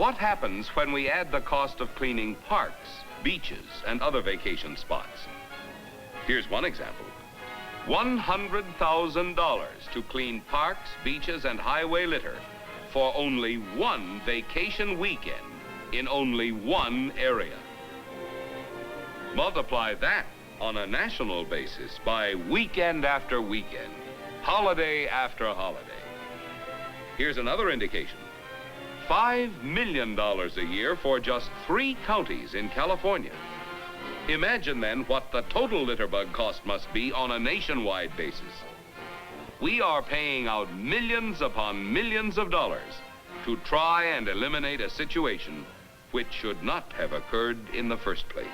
What happens when we add the cost of cleaning parks, beaches, and other vacation spots? Here's one example. $100,000 to clean parks, beaches, and highway litter for only one vacation weekend in only one area. Multiply that on a national basis by weekend after weekend, holiday after holiday. Here's another indication. $5 million a year for just 3 counties in California. Imagine then what the total litter bug cost must be on a nationwide basis. We are paying out millions upon millions of dollars to try and eliminate a situation which should not have occurred in the first place.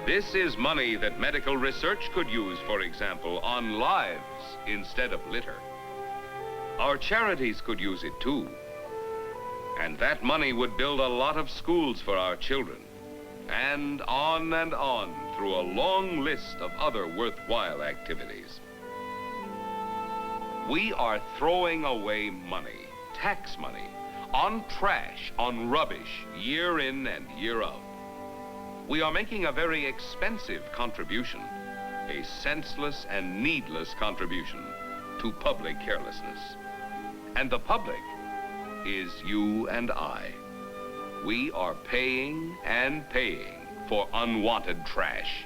This is money that medical research could use, for example, on lives instead of litter. Our charities could use it too. And that money would build a lot of schools for our children. And on through a long list of other worthwhile activities. We are throwing away money, tax money, on trash, on rubbish, year in and year out. We are making a very expensive contribution, a senseless and needless contribution to public carelessness. And the public is you and I. We are paying and paying for unwanted trash.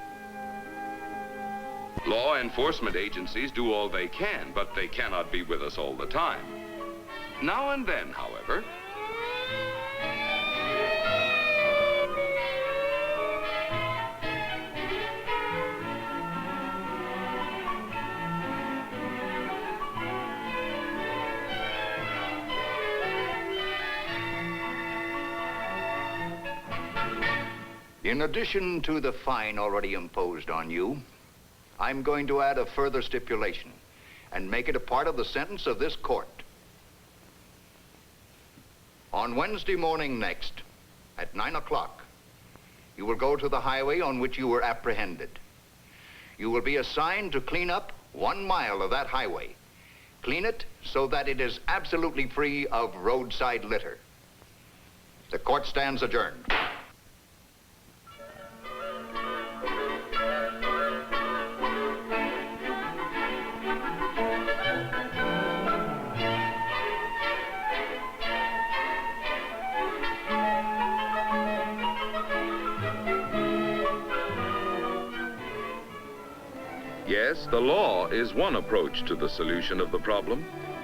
Law enforcement agencies do all they can, but they cannot be with us all the time. Now and then, however, in addition to the fine already imposed on you, I'm going to add a further stipulation and make it a part of the sentence of this court. On Wednesday morning next, at 9 o'clock, you will go to the highway on which you were apprehended. You will be assigned to clean up 1 mile of that highway. Clean it so that it is absolutely free of roadside litter. The court stands adjourned. Yes, the law is one approach to the solution of the problem,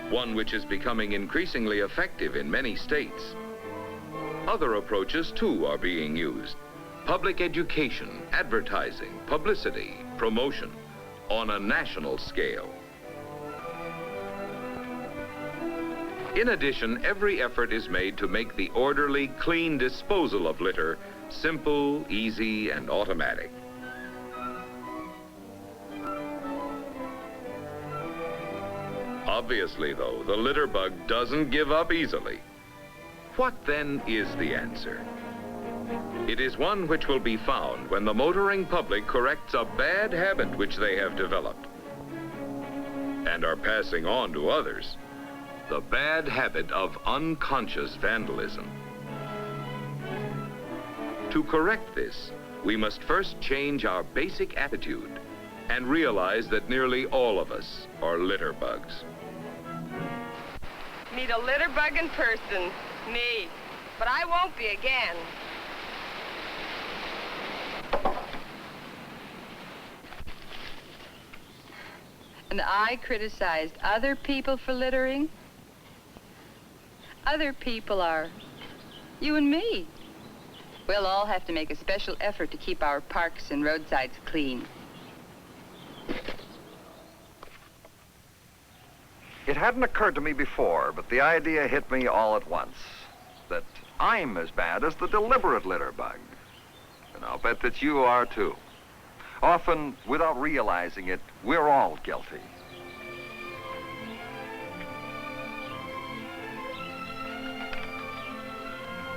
one which is becoming increasingly effective in many states. Other approaches, too, are being used. Public education, advertising, publicity, promotion, on a national scale. In addition, every effort is made to make the orderly, clean disposal of litter simple, easy, and automatic. Obviously, though, the litter bug doesn't give up easily. What then is the answer? It is one which will be found when the motoring public corrects a bad habit which they have developed and are passing on to others, the bad habit of unconscious vandalism. To correct this, we must first change our basic attitude and realize that nearly all of us are litter bugs. Meet a litter bug in person, me. But I won't be again. And I criticized other people for littering? Other people are you and me. We'll all have to make a special effort to keep our parks and roadsides clean. It hadn't occurred to me before, but the idea hit me all at once, that I'm as bad as the deliberate litter bug. And I'll bet that you are too. Often, without realizing it, we're all guilty.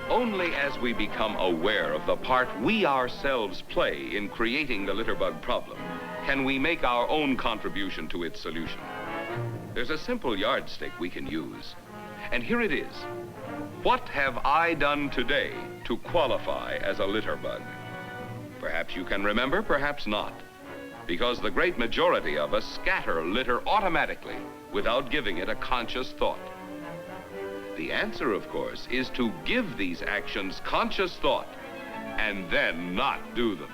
Only as we become aware of the part we ourselves play in creating the litter bug problem can we make our own contribution to its solution. There's a simple yardstick we can use. And here it is. What have I done today to qualify as a litter bug? Perhaps you can remember, perhaps not. Because the great majority of us scatter litter automatically without giving it a conscious thought. The answer, of course, is to give these actions conscious thought and then not do them.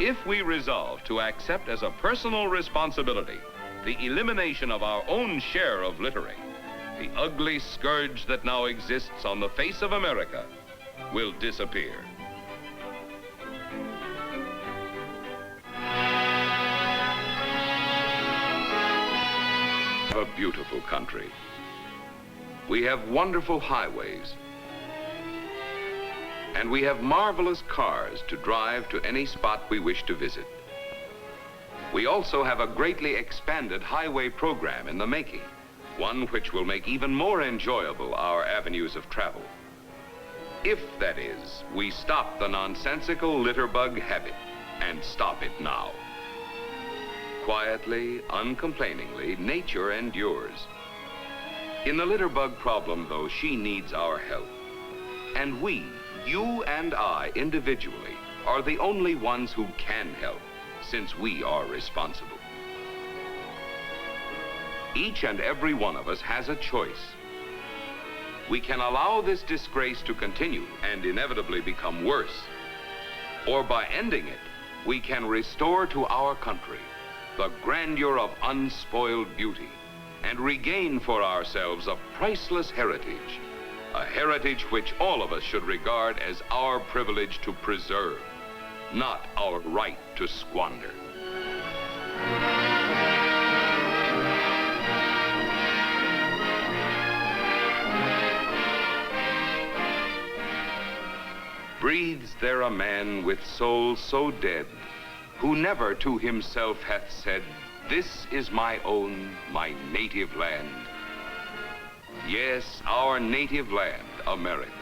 If we resolve to accept as a personal responsibility the elimination of our own share of littering, the ugly scourge that now exists on the face of America will disappear. A beautiful country. We have wonderful highways, and we have marvelous cars to drive to any spot we wish to visit. We also have a greatly expanded highway program in the making, one which will make even more enjoyable our avenues of travel. If, that is, we stop the nonsensical litter bug habit, and stop it now. Quietly, uncomplainingly, nature endures. In the litter bug problem, though, she needs our help. And we, you and I individually, are the only ones who can help, since we are responsible. Each and every one of us has a choice. We can allow this disgrace to continue and inevitably become worse. Or by ending it, we can restore to our country the grandeur of unspoiled beauty and regain for ourselves a priceless heritage, a heritage which all of us should regard as our privilege to preserve, not our right to squander. Breathes there a man with soul so dead, who never to himself hath said, "This is my own, my native land." Yes, our native land, America.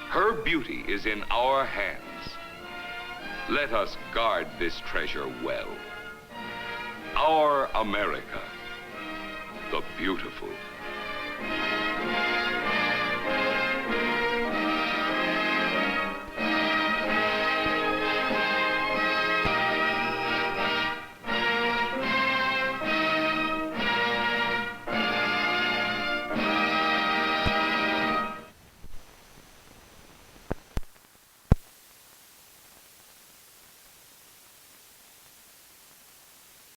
Her beauty is in our hands. Let us guard this treasure well. Our America, the beautiful.